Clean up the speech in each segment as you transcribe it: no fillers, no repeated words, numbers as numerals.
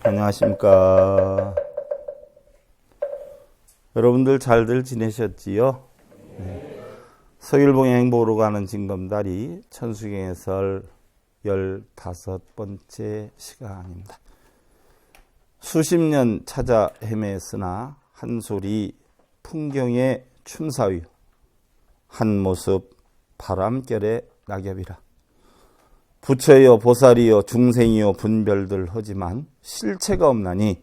안녕하십니까. 여러분들 잘들 지내셨지요? 네. 서율봉행 보러 가는 징검다리 천수경해설 15번째 시간입니다. 수십 년 찾아 헤맸으나 한 소리 풍경의 춤사위, 한 모습 바람결의 낙엽이라. 부처여 보살이여 중생이여 분별들 하지만 실체가 없나니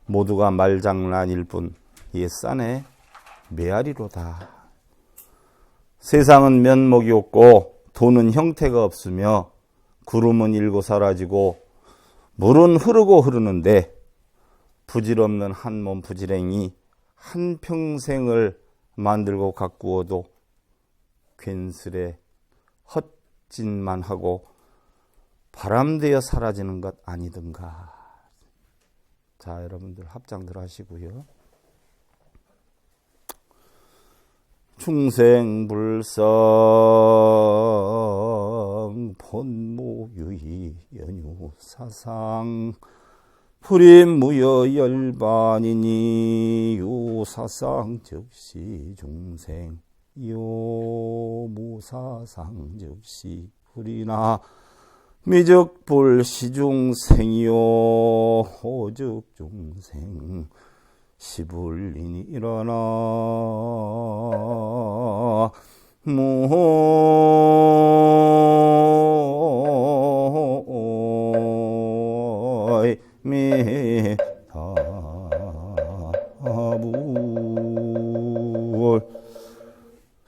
모두가 말장난일 뿐 옛산의 메아리로다. 세상은 면목이 없고 돈은 형태가 없으며 구름은 일고 사라지고 물은 흐르고 흐르는데 부질없는 한 몸 부지랭이 한 평생을 만들고 가꾸어도 괜스레 헛짓만 하고 바람되어 사라지는 것 아니든가. 자, 여러분들 합장들 하시고요. 충생불성 본모유의 연유사상 불임무여 열반이니 요사상 즉시 중생 요무사상 즉시 불이나 미적불 시중생이요 호적중생 시불리니 일어나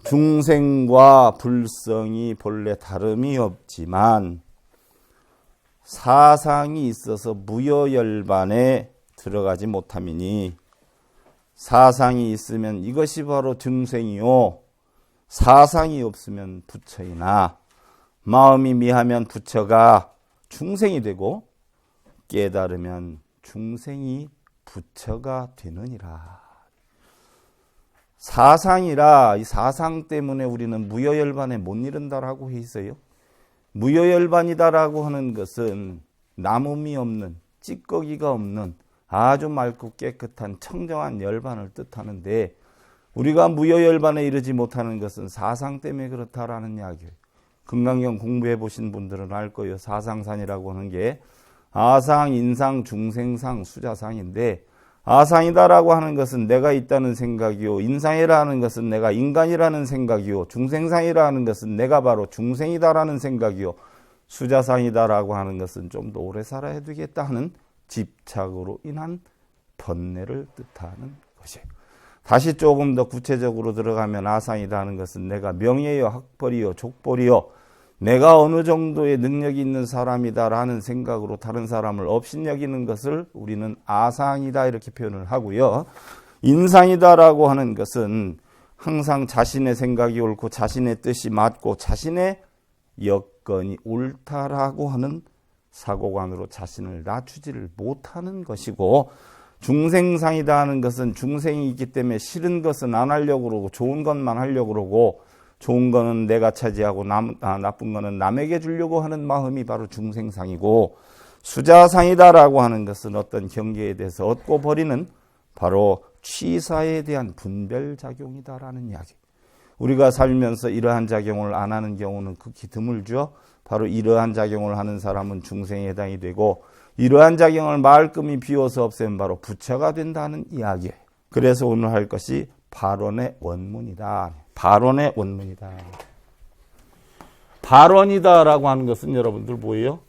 중생과 불성이 본래 다름이 없지만 사상이 있어서 무여열반에 들어가지 못함이니 사상이 있으면 이것이 바로 중생이요 사상이 없으면 부처이나 마음이 미하면 부처가 중생이 되고 깨달으면 중생이 부처가 되느니라. 사상이라 이 사상 때문에 우리는 무여열반에 못 이른다라고 해 있어요. 무여열반이다라고 하는 것은 남음이 없는 찌꺼기가 없는 아주 맑고 깨끗한 청정한 열반을 뜻하는데 우리가 무여열반에 이르지 못하는 것은 사상 때문에 그렇다라는 이야기예요. 금강경 공부해 보신 분들은 알 거예요. 사상산이라고 하는 게 아상, 인상, 중생상, 수자상인데 아상이다라고 하는 것은 내가 있다는 생각이요, 인상이라는 것은 내가 인간이라는 생각이요, 중생상이라는 것은 내가 바로 중생이다라는 생각이요, 수자상이다라고 하는 것은 좀 더 오래 살아야 되겠다 하는 집착으로 인한 번뇌를 뜻하는 것이에요. 다시 조금 더 구체적으로 들어가면 아상이다 하는 것은 내가 명예요, 학벌이요, 족벌이요, 내가 어느 정도의 능력이 있는 사람이다라는 생각으로 다른 사람을 업신여기는 것을 우리는 아상이다 이렇게 표현을 하고요. 인상이다라고 하는 것은 항상 자신의 생각이 옳고 자신의 뜻이 맞고 자신의 여건이 옳다라고 하는 사고관으로 자신을 낮추지를 못하는 것이고, 중생상이다 하는 것은 중생이 있기 때문에 싫은 것은 안 하려고 그러고 좋은 것만 하려고 그러고 좋은 거는 내가 차지하고 나쁜 거는 남에게 주려고 하는 마음이 바로 중생상이고, 수자상이다라고 하는 것은 어떤 경계에 대해서 얻고 버리는 바로 취사에 대한 분별작용이다라는 이야기. 우리가 살면서 이러한 작용을 안 하는 경우는 극히 드물죠. 바로 이러한 작용을 하는 사람은 중생에 해당이 되고 이러한 작용을 말끔히 비워서 없애면 바로 부처가 된다는 이야기예요. 그래서 오늘 할 것이 발원의 원문이다. 발원의 원문이다. 발원이다라고 하는 것은 여러분들 뭐예요?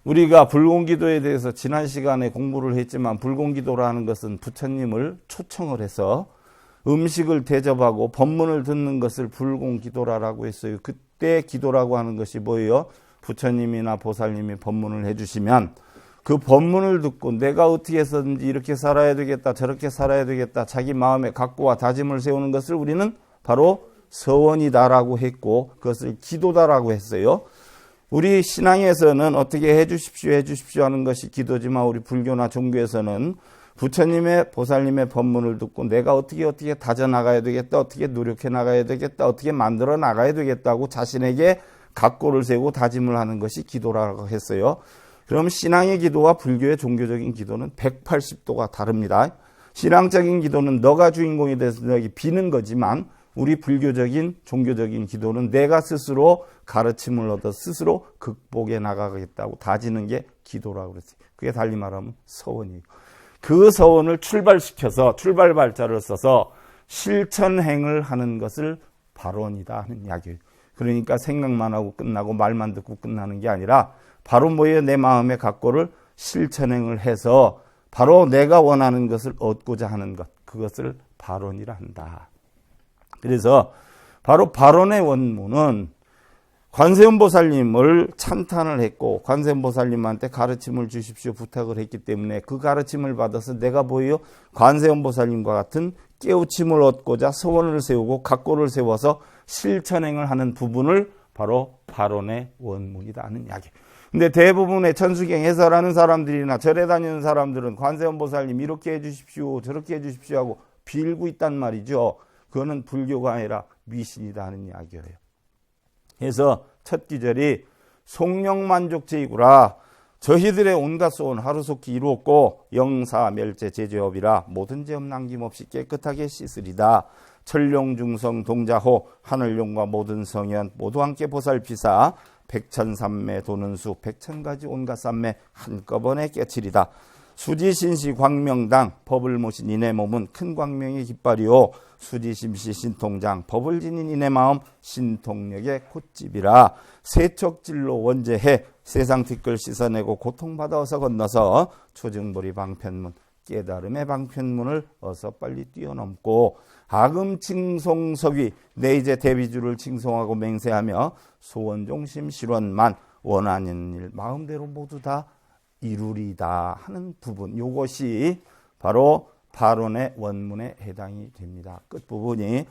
우리가 불공기도에 대해서 지난 시간에 공부를 했지만 불공기도라는 것은 부처님을 초청을 해서 음식을 대접하고 법문을 듣는 것을 불공기도라고 했어요. 그때 기도라고 하는 것이 뭐예요? 부처님이나 보살님이 법문을 해주시면 그 법문을 듣고 내가 어떻게 해서든지 이렇게 살아야 되겠다, 저렇게 살아야 되겠다, 자기 마음에 각고와 다짐을 세우는 것을 우리는 바로 서원이다라고 했고 그것을 기도다라고 했어요. 우리 신앙에서는 어떻게 해주십시오 하는 것이 기도지만 우리 불교나 종교에서는 부처님의 보살님의 법문을 듣고 내가 어떻게 다져 나가야 되겠다, 어떻게 노력해 나가야 되겠다, 어떻게 만들어 나가야 되겠다고 자신에게 각고를 세우고 다짐을 하는 것이 기도라고 했어요. 그럼 신앙의 기도와 불교의 종교적인 기도는 180도가 다릅니다. 신앙적인 기도는 너가 주인공이 돼서 너에게 비는 거지만 우리 불교적인 종교적인 기도는 내가 스스로 가르침을 얻어 스스로 극복해 나가겠다고 다지는 게 기도라고 그랬어요. 그게 달리 말하면 서원이에요. 그 서원을 출발시켜서 출발 발자를 써서 실천행을 하는 것을 발언이다 하는 이야기예요. 그러니까 생각만 하고 끝나고 말만 듣고 끝나는 게 아니라 바로 뭐예요? 내 마음의 각고를 실천행을 해서 바로 내가 원하는 것을 얻고자 하는 것, 그것을 발언이라 한다. 그래서 바로 발언의 원문은 관세음보살님을 찬탄을 했고 관세음보살님한테 가르침을 주십시오 부탁을 했기 때문에 그 가르침을 받아서 내가 보여 관세음보살님과 같은 깨우침을 얻고자 서원을 세우고 각고를 세워서 실천행을 하는 부분을 바로 발언의 원문이다 하는 이야기. 근데 대부분의 천수경 해설하는 사람들이나 절에 다니는 사람들은 관세음보살님 이렇게 해주십시오 저렇게 해주십시오 하고 빌고 있단 말이죠. 그거는 불교가 아니라 미신이다 하는 이야기예요. 그래서 첫 기절이 속령만족제이구라. 저희들의 온갖 소원 하루속히 이루었고 영사멸제 제죄업이라 모든 죄업 남김없이 깨끗하게 씻으리다. 천룡중성 동자호 하늘용과 모든 성현 모두 함께 보살피사 백천삼매 도는수 백천가지 온갖 삼매 한꺼번에 깨치리다. 수지신시 광명당 법을 모신 이내 몸은 큰 광명의 깃발이요 수지심시 신통장 법을 지닌 이내 마음 신통력의 콧집이라. 세척질로 원제해 세상 티끌 씻어내고 고통받아 어서 건너서 초증보리 방편문 깨달음의 방편문을 어서 빨리 뛰어넘고 아금칭송석위 내 이제 대비주를 칭송하고 맹세하며 소원종심 실원만 원하는 일 마음대로 모두 다 이루리다 하는 부분, 이것이 바로 발언의 원문에 해당이 됩니다. 끝부분이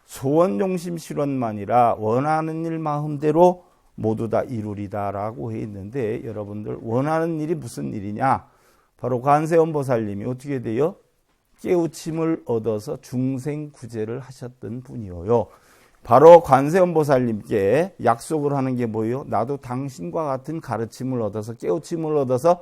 소원종심 실원만이라 원하는 일 마음대로 모두 다 이루리다라고 해 있는데 여러분들 원하는 일이 무슨 일이냐? 바로 관세음보살님이 어떻게 돼요? 깨우침을 얻어서 중생구제를 하셨던 분이에요. 바로 관세음보살님께 약속을 하는 게 뭐예요? 나도 당신과 같은 가르침을 얻어서 깨우침을 얻어서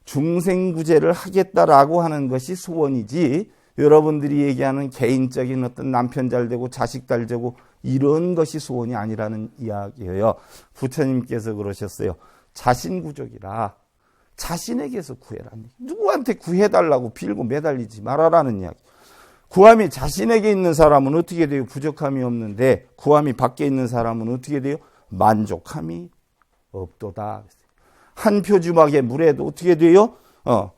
중생구제를 하겠다라고 하는 것이 소원이지 여러분들이 얘기하는 개인적인 어떤 남편 잘 되고 자식 잘 되고 이런 것이 소원이 아니라는 이야기예요. 부처님께서 그러셨어요. 자신구족이라 자신에게서 구해라. 누구한테 구해달라고 빌고 매달리지 말아라는 이야기. 구함이 자신에게 있는 사람은 어떻게 돼요? 부족함이 없는데 구함이 밖에 있는 사람은 어떻게 돼요? 만족함이 없도다. 한 표 주먹의 물에도 어떻게 돼요?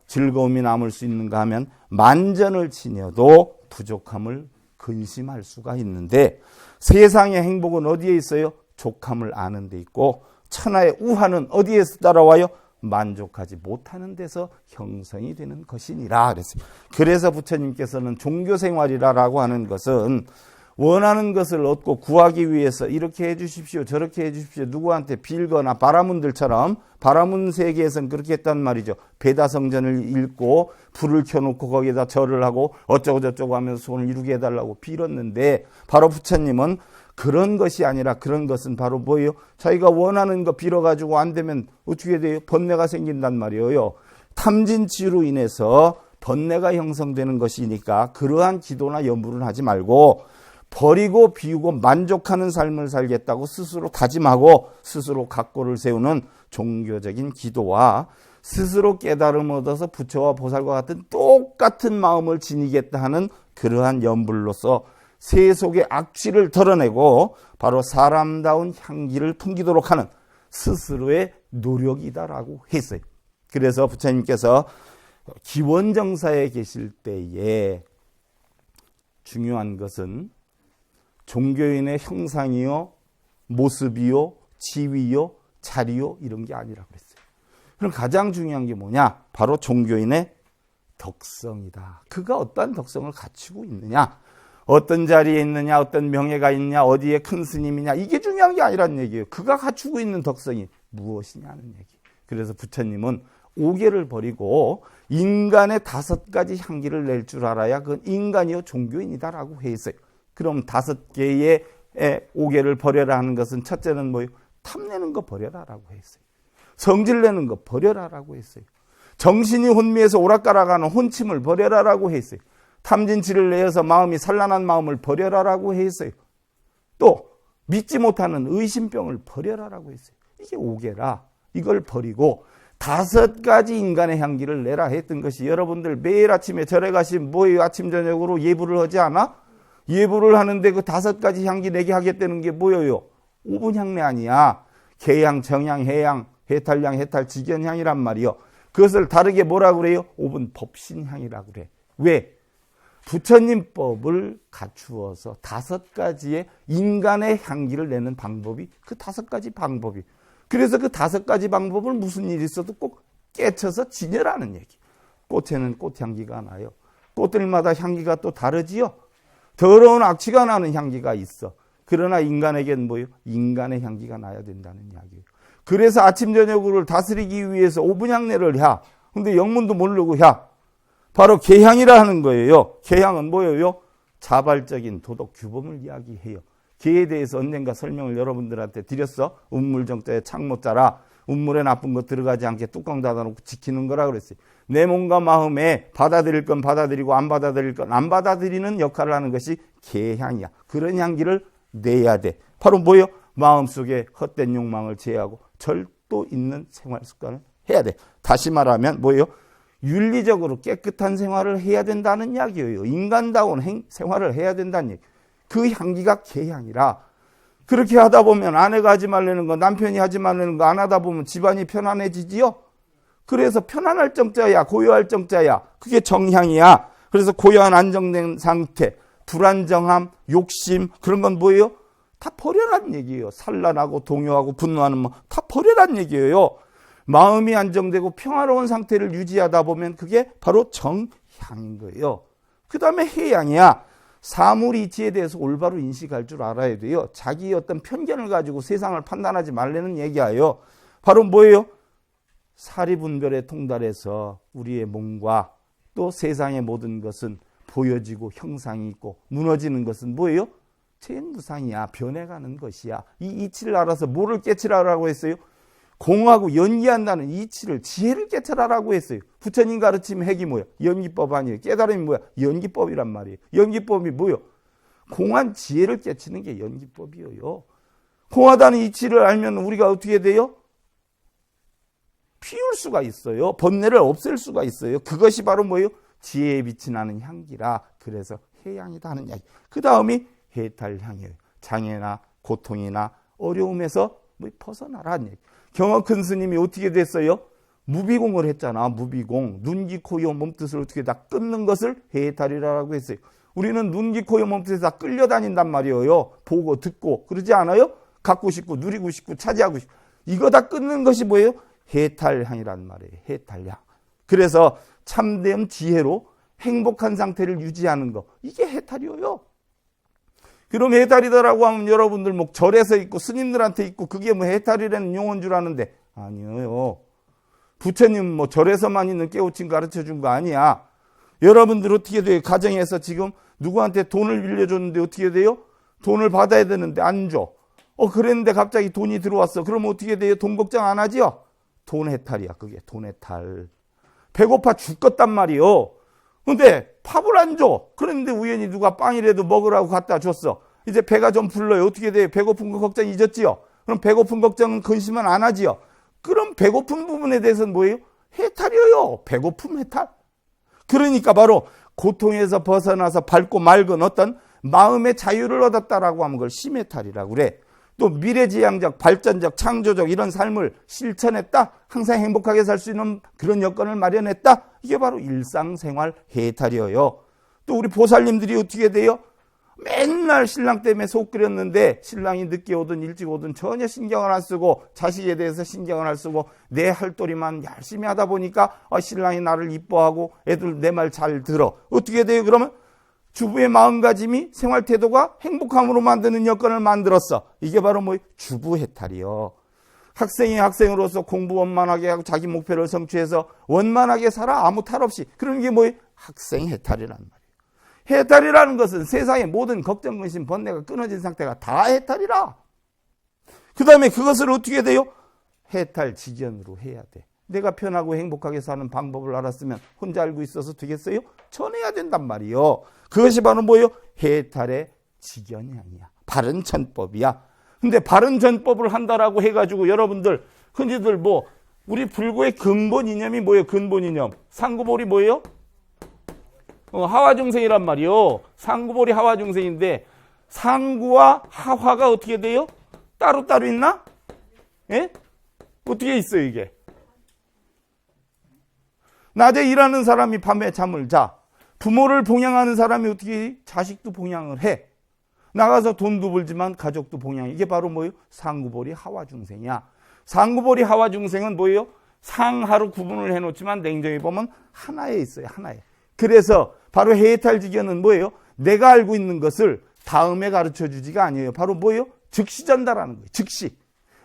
즐거움이 남을 수 있는가 하면 만전을 치녀도 부족함을 근심할 수가 있는데 세상의 행복은 어디에 있어요? 족함을 아는 데 있고 천하의 우환은 어디에서 따라와요? 만족하지 못하는 데서 형성이 되는 것이니라 그랬어요. 그래서 부처님께서는 종교생활이라고 하는 것은 원하는 것을 얻고 구하기 위해서 이렇게 해주십시오 저렇게 해주십시오 누구한테 빌거나 바라문들처럼 바라문 세계에서는 그렇게 했단 말이죠. 베다성전을 읽고 불을 켜놓고 거기에다 절을 하고 어쩌고 저쩌고 하면서 소원을 이루게 해달라고 빌었는데 바로 부처님은 그런 것이 아니라 그런 것은 바로 뭐예요? 자기가 원하는 거 빌어가지고 안 되면 어떻게 돼요? 번뇌가 생긴단 말이에요. 탐진치로 인해서 번뇌가 형성되는 것이니까 그러한 기도나 염불은 하지 말고 버리고 비우고 만족하는 삶을 살겠다고 스스로 다짐하고 스스로 각고를 세우는 종교적인 기도와 스스로 깨달음을 얻어서 부처와 보살과 같은 똑같은 마음을 지니겠다 하는 그러한 염불로서 세속의 악취를 덜어내고 바로 사람다운 향기를 풍기도록 하는 스스로의 노력이다라고 했어요. 그래서 부처님께서 기원정사에 계실 때에 중요한 것은 종교인의 형상이요, 모습이요, 지위요, 자리요 이런 게 아니라 그랬어요. 그럼 가장 중요한 게 뭐냐? 바로 종교인의 덕성이다. 그가 어떠한 덕성을 갖추고 있느냐? 어떤 자리에 있느냐, 어떤 명예가 있느냐, 어디에 큰 스님이냐 이게 중요한 게 아니라는 얘기예요. 그가 갖추고 있는 덕성이 무엇이냐는 얘기. 그래서 부처님은 오계를 버리고 인간의 5가지 향기를 낼 줄 알아야 그건 인간이요 종교인이다라고 해 있어요. 그럼 5개의 오계를 버려라 하는 것은 첫째는 뭐예요? 탐내는 거 버려라라고 했어요. 성질내는 거 버려라라고 했어요. 정신이 혼미해서 오락가락하는 혼침을 버려라라고 했어요. 탐진치를 내어서 마음이 산란한 마음을 버려라라고 했어요. 또 믿지 못하는 의심병을 버려라라고 했어요. 이게 5개라. 이걸 버리고 5가지 인간의 향기를 내라 했던 것이, 여러분들 매일 아침에 절에 가시면 뭐예요? 아침 저녁으로 예불을 하지 않아? 예불을 하는데 그 5가지 향기 내게 하겠다는 게 뭐예요? 5분 향내 아니야. 개향, 정향, 해향, 해탈향, 해탈, 직연향이란 말이요. 그것을 다르게 뭐라고 그래요? 5분 법신향이라고 그래. 왜? 부처님법을 갖추어서 5가지의 인간의 향기를 내는 방법이 그 5가지 방법이. 그래서 그 5가지 방법을 무슨 일이 있어도 꼭 깨쳐서 지내라는 얘기. 꽃에는 꽃향기가 나요. 꽃들마다 향기가 또 다르지요. 더러운 악취가 나는 향기가 있어. 그러나 인간에겐 뭐예요? 인간의 향기가 나야 된다는 이야기예요. 그래서 아침 저녁을 다스리기 위해서 5분 향내를 해. 근데 영문도 모르고 해. 바로 개향이라 하는 거예요. 개향은 뭐예요? 자발적인 도덕 규범을 이야기해요. 개에 대해서 언젠가 설명을 여러분들한테 드렸어. 운물정자에 창모자라. 운물에 나쁜 거 들어가지 않게 뚜껑 닫아놓고 지키는 거라 그랬어요. 내 몸과 마음에 받아들일 건 받아들이고 안 받아들일 건 안 받아들이는 역할을 하는 것이 개향이야. 그런 향기를 내야 돼. 바로 뭐예요? 마음속에 헛된 욕망을 제하고 절도 있는 생활 습관을 해야 돼. 다시 말하면 뭐예요? 윤리적으로 깨끗한 생활을 해야 된다는 이야기예요. 인간다운 생활을 해야 된다는 얘기. 그 향기가 개향이라. 그렇게 하다 보면 아내가 하지 말라는 거, 남편이 하지 말라는 거 안 하다 보면 집안이 편안해지지요. 그래서 편안할 정자야, 고요할 정자야. 그게 정향이야. 그래서 고요한 안정된 상태, 불안정함, 욕심, 그런 건 뭐예요? 다 버려란 얘기예요. 산란하고 동요하고 분노하는 뭐 다 버려란 얘기예요. 마음이 안정되고 평화로운 상태를 유지하다 보면 그게 바로 정향인 거예요. 그 다음에 해향이야. 사물 이치에 대해서 올바로 인식할 줄 알아야 돼요. 자기의 어떤 편견을 가지고 세상을 판단하지 말라는 얘기예요. 바로 뭐예요? 사리분별에 통달해서 우리의 몸과 또 세상의 모든 것은 보여지고 형상이 있고 무너지는 것은 뭐예요? 체무상이야. 변해가는 것이야. 이 이치를 알아서 뭐를 깨치라라고 했어요? 공하고 연기한다는 이치를, 지혜를 깨달으라고 했어요. 부처님 가르침 핵이 뭐야? 연기법 아니에요. 깨달음이 뭐야? 연기법이란 말이에요. 연기법이 뭐예요? 공한 지혜를 깨치는 게 연기법이에요. 공하다는 이치를 알면 우리가 어떻게 돼요? 피울 수가 있어요. 번뇌를 없앨 수가 있어요. 그것이 바로 뭐예요? 지혜에 빛이 나는 향기라. 그래서 해향이다 하는 이야기. 그 다음이 해탈향이에요. 장애나 고통이나 어려움에서 벗어나라는 얘기. 경어 큰 스님이 어떻게 됐어요? 무비공을 했잖아. 무비공. 눈, 귀, 코, 여, 몸뜻을 어떻게 다 끊는 것을 해탈이라고 했어요. 우리는 눈, 귀, 코, 여, 몸뜻에 다 끌려다닌단 말이에요. 보고 듣고 그러지 않아요? 갖고 싶고 누리고 싶고 차지하고 싶고. 이거 다 끊는 것이 뭐예요? 해탈향이란 말이에요. 해탈향. 그래서 참된 지혜로 행복한 상태를 유지하는 거. 이게 해탈이에요. 그럼 해탈이다라고 하면 여러분들 뭐 절에서 있고 스님들한테 있고 그게 뭐 해탈이라는 용어인 줄 아는데 아니에요. 부처님 뭐 절에서만 있는 깨우침 가르쳐 준 거 아니야. 여러분들 어떻게 돼요? 가정에서 지금 누구한테 돈을 빌려줬는데 어떻게 돼요? 돈을 받아야 되는데 안 줘. 그랬는데 갑자기 돈이 들어왔어. 그러면 어떻게 돼요? 돈 걱정 안 하지요? 돈 해탈이야. 그게 돈 해탈. 배고파 죽겠단 말이요. 근데 밥을 안 줘. 그런데 우연히 누가 빵이라도 먹으라고 갖다 줬어. 이제 배가 좀 불러요. 어떻게 돼요? 배고픈 거 걱정 잊었지요? 그럼 배고픈 걱정은 근심은 안 하지요? 그럼 배고픈 부분에 대해서는 뭐예요? 해탈이에요. 배고픔 해탈. 그러니까 바로 고통에서 벗어나서 밝고 맑은 어떤 마음의 자유를 얻었다라고 하는 걸 심해탈이라고 그래. 또 미래지향적, 발전적, 창조적 이런 삶을 실천했다. 항상 행복하게 살 수 있는 그런 여건을 마련했다. 이게 바로 일상생활 해탈이에요. 또 우리 보살님들이 어떻게 돼요? 맨날 신랑 때문에 속 끓였는데 신랑이 늦게 오든 일찍 오든 전혀 신경을 안 쓰고 자식에 대해서 신경을 안 쓰고 내 할도리만 열심히 하다 보니까 신랑이 나를 이뻐하고 애들 내 말 잘 들어. 어떻게 돼요? 그러면 주부의 마음가짐이 생활 태도가 행복함으로 만드는 여건을 만들었어. 이게 바로 뭐 주부 해탈이요. 학생이 학생으로서 공부 원만하게 하고 자기 목표를 성취해서 원만하게 살아. 아무 탈 없이. 그런 게 뭐예요? 학생 해탈이란 말이에요. 해탈이라는 것은 세상의 모든 걱정, 근심, 번뇌가 끊어진 상태가 다 해탈이라. 그 다음에 그것을 어떻게 돼요? 해탈지견으로 해야 돼. 내가 편하고 행복하게 사는 방법을 알았으면 혼자 알고 있어서 되겠어요? 전해야 된단 말이요. 그것이 바로 뭐예요? 해탈의 지견향이야. 바른 전법이야. 근데 바른 전법을 한다라고 해가지고 여러분들 흔히들 뭐 우리 불교의 근본 이념이 뭐예요? 근본 이념. 상구볼이 뭐예요? 하와중생이란 말이요. 상구볼이 하와중생인데 상구와 하화가 어떻게 돼요? 따로따로 있나? 예? 어떻게 있어요 이게? 낮에 일하는 사람이 밤에 잠을 자. 부모를 봉양하는 사람이 어떻게 자식도 봉양을 해. 나가서 돈도 벌지만 가족도 봉양. 이게 바로 뭐예요? 상구볼이 하와중생이야. 상구볼이 하와중생은 뭐예요? 상하로 구분을 해놓지만 냉정히 보면 하나에 있어요. 하나에. 그래서 바로 해탈지견은 뭐예요? 내가 알고 있는 것을 다음에 가르쳐주지가 아니에요. 바로 뭐예요? 즉시 전달하는 거예요. 즉시.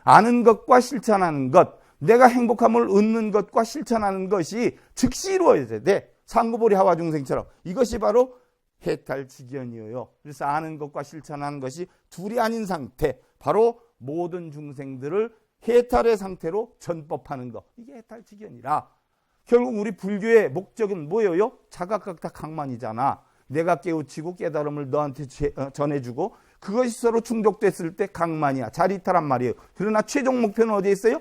아는 것과 실천하는 것. 내가 행복함을 얻는 것과 실천하는 것이 즉시 이루어져야 돼. 상구볼이 하와중생처럼. 이것이 바로 해탈지견이에요. 그래서 아는 것과 실천하는 것이 둘이 아닌 상태. 바로 모든 중생들을 해탈의 상태로 전법하는 것. 이게 해탈지견이라. 결국 우리 불교의 목적은 뭐예요? 자각각다 강만이잖아. 내가 깨우치고 깨달음을 너한테 전해주고 그것이 서로 충족됐을 때 강만이야. 자리타란 말이에요. 그러나 최종 목표는 어디에 있어요?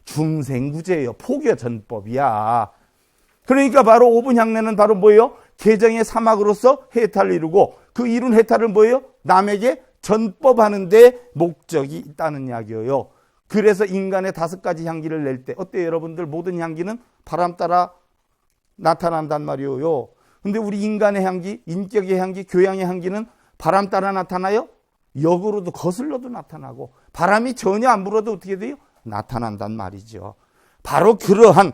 중생구제예요. 포교 전법이야. 그러니까 바로 5분 향례는 바로 뭐예요? 개정의 사막으로서 해탈을 이루고 그 이룬 해탈을 뭐예요? 남에게 전법하는 데 목적이 있다는 이야기예요. 그래서 인간의 5가지 향기를 낼 때 어때요 여러분들? 모든 향기는 바람 따라 나타난단 말이에요. 근데 우리 인간의 향기, 인격의 향기, 교양의 향기는 바람 따라 나타나요? 역으로도 거슬러도 나타나고 바람이 전혀 안 불어도 어떻게 돼요? 나타난단 말이죠. 바로 그러한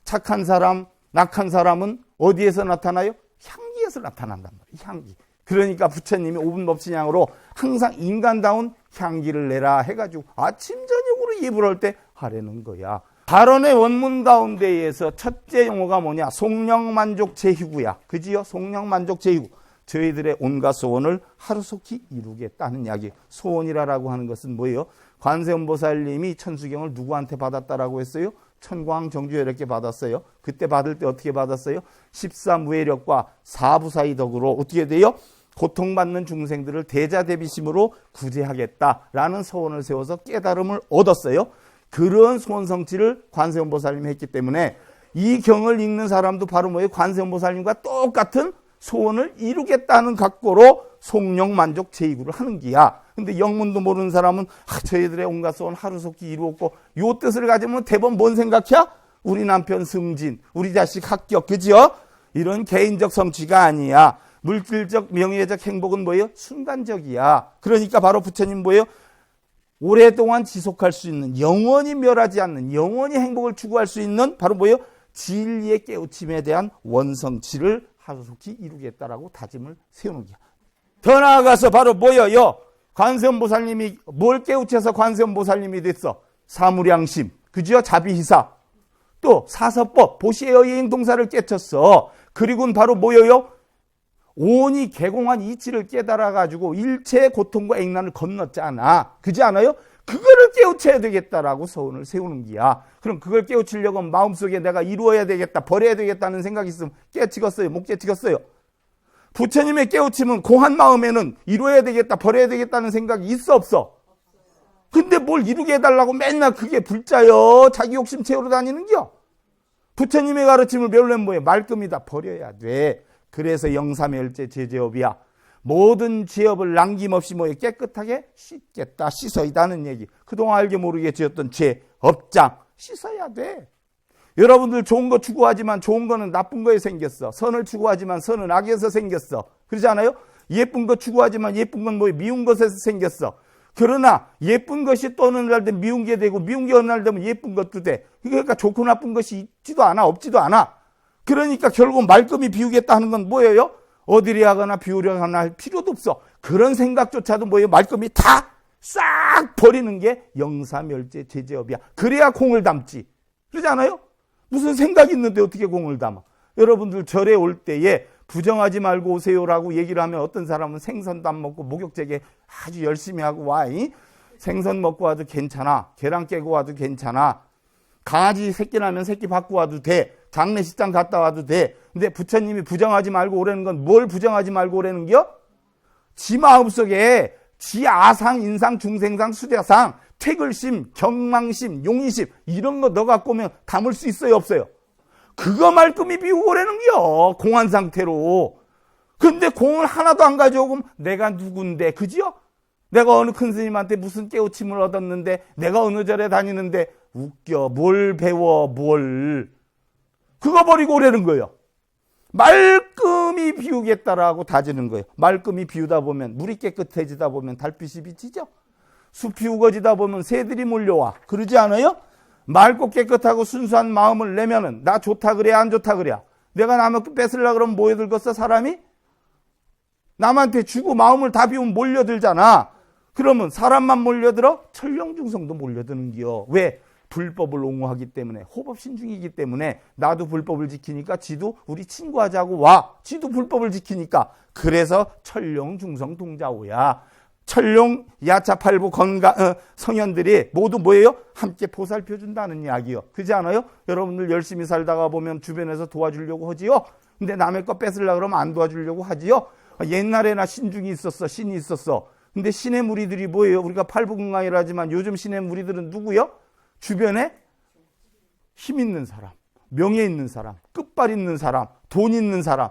착한 사람, 낙한 사람은 어디에서 나타나요? 향기에서 나타난단 말이에요. 향기. 그러니까 부처님이 5분 법신향으로 항상 인간다운 향기를 내라 해가지고 아침 저녁으로 예불할 때 하라는 거야. 발언의 원문 가운데에서 첫째 용어가 뭐냐? 속령만족 제희구야. 그지요? 속령만족 제희구. 저희들의 온갖 소원을 하루속히 이루겠다는 이야기. 소원이라고 하는 것은 뭐예요? 관세음보살님이 천수경을 누구한테 받았다라고 했어요? 천광정주에게 받았어요. 그때 받을 때 어떻게 받았어요? 14무해력과 4부사의 덕으로 어떻게 돼요? 고통받는 중생들을 대자대비심으로 구제하겠다라는 소원을 세워서 깨달음을 얻었어요. 그런 소원 성취를 관세음보살님이 했기 때문에 이 경을 읽는 사람도 바로 뭐예요? 관세음보살님과 똑같은 소원을 이루겠다는 각오로 속령만족 제의구를 하는 기야. 근데 영문도 모르는 사람은 저희들의 온갖 소원 하루속히 이루었고 요 뜻을 가지면 대부분 뭔 생각이야? 우리 남편 승진, 우리 자식 합격, 그죠? 이런 개인적 성취가 아니야. 물질적, 명예적 행복은 뭐예요? 순간적이야. 그러니까 바로 부처님 뭐예요? 오랫동안 지속할 수 있는, 영원히 멸하지 않는, 영원히 행복을 추구할 수 있는 바로 뭐예요? 진리의 깨우침에 대한 원성치를 하루속히 이루겠다라고 다짐을 세우는 거야. 더 나아가서 바로 뭐예요? 관세음보살님이 뭘 깨우쳐서 관세음보살님이 됐어? 사무량심, 그죠? 자비희사, 또 사서법, 보시의 여행 동사를 깨쳤어. 그리고는 바로 뭐예요? 온이 개공한 이치를 깨달아가지고 일체의 고통과 액난을 건넜잖아. 그지 않아요? 그거를 깨우쳐야 되겠다라고 서원을 세우는 기야. 그럼 그걸 깨우치려고 마음속에 내가 이루어야 되겠다, 버려야 되겠다는 생각이 있으면 깨치겠어요? 못 깨치겠어요? 부처님의 깨우침은 공한 마음에는 이루어야 되겠다, 버려야 되겠다는 생각이 있어, 없어? 근데 뭘 이루게 해달라고 맨날 그게 불자요. 자기 욕심 채우러 다니는겨. 부처님의 가르침을 배우려면 뭐예요? 말끔이다, 버려야 돼. 그래서 영사멸제 제제업이야. 모든 죄업을 남김없이 뭐예요? 깨끗하게 씻겠다, 씻어이다는 얘기. 그동안 알게 모르게 지었던 죄, 업장 씻어야 돼. 여러분들 좋은 거 추구하지만 좋은 거는 나쁜 거에 생겼어. 선을 추구하지만 선은 악에서 생겼어. 그러지 않아요? 예쁜 거 추구하지만 예쁜 건 뭐예요? 미운 것에서 생겼어. 그러나 예쁜 것이 또 어느 날 되면 미운 게 되고 미운 게 어느 날 되면 예쁜 것도 돼. 그러니까 좋고 나쁜 것이 있지도 않아, 없지도 않아. 그러니까 결국 말끔히 비우겠다 하는 건 뭐예요? 어디리 하거나 비우려 하나 할 필요도 없어. 그런 생각조차도 뭐예요? 말끔히 다 싹 버리는 게 영사멸제 제제업이야. 그래야 공을 담지. 그러지 않아요? 무슨 생각이 있는데 어떻게 공을 담아? 여러분들 절에 올 때에 부정하지 말고 오세요라고 얘기를 하면 어떤 사람은 생선도 안 먹고 목욕제게 아주 열심히 하고 와. 생선 먹고 와도 괜찮아. 계란 깨고 와도 괜찮아. 강아지 새끼 나면 새끼 받고 와도 돼. 장례식장 갔다 와도 돼. 근데 부처님이 부정하지 말고 오라는 건 뭘 부정하지 말고 오라는 겨? 지 마음속에 지 아상, 인상, 중생상, 수자상, 퇴글심, 경망심, 용의심 이런 거 너 갖고 오면 담을 수 있어요, 없어요? 그거 말끔히 비우고 오라는 겨. 공한 상태로. 근데 공을 하나도 안 가져오고 내가 누군데, 그지요? 내가 어느 큰 스님한테 무슨 깨우침을 얻었는데, 내가 어느 절에 다니는데, 웃겨. 뭘 배워, 뭘. 그거 버리고 오라는 거예요. 말끔히 비우겠다라고 다지는 거예요. 말끔히 비우다 보면, 물이 깨끗해지다 보면 달빛이 비치죠? 숲이 우거지다 보면 새들이 몰려와. 그러지 않아요? 맑고 깨끗하고 순수한 마음을 내면은, 나 좋다 그래, 안 좋다 그래. 내가 남의 거 뺏으려고 그러면 뭐에 들겠어, 사람이? 남한테 주고 마음을 다 비우면 몰려들잖아. 그러면 사람만 몰려들어? 천령중성도 몰려드는겨. 왜? 불법을 옹호하기 때문에, 호법신중이기 때문에. 나도 불법을 지키니까 지도 우리 친구하자고 와. 지도 불법을 지키니까. 그래서 천령중성 동자오야. 천룡, 야차팔부 성현들이 모두 뭐예요? 함께 보살펴준다는 이야기요. 그렇지 않아요? 여러분들 열심히 살다가 보면 주변에서 도와주려고 하지요? 근데 남의 거 뺏으려고 그러면 안 도와주려고 하지요? 옛날에나 신중이 있었어, 신이 있었어. 근데 신의 무리들이 뭐예요? 우리가 팔부궁강이라지만 요즘 신의 무리들은 누구요? 주변에 힘 있는 사람, 명예 있는 사람, 끝발 있는 사람, 돈 있는 사람,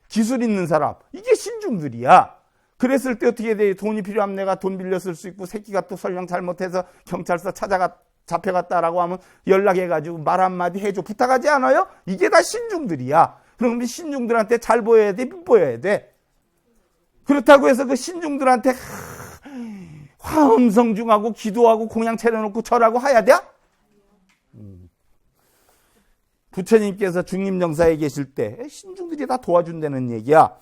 기술 있는 사람. 이게 신중들이야. 그랬을 때 어떻게 돼? 돈이 필요하면 내가 돈 빌려 쓸 수 있고, 새끼가 또 설령 잘못해서 경찰서 잡혀갔다라고 하면 연락해가지고 말 한마디 해줘. 부탁하지 않아요? 이게 다 신중들이야. 그러면 신중들한테 잘 보여야 돼? 못 보여야 돼? 그렇다고 해서 그 신중들한테 화엄성중하고 기도하고 공양 차려놓고 절하고 해야 돼? 부처님께서 중림정사에 계실 때 신중들이 다 도와준다는 얘기야.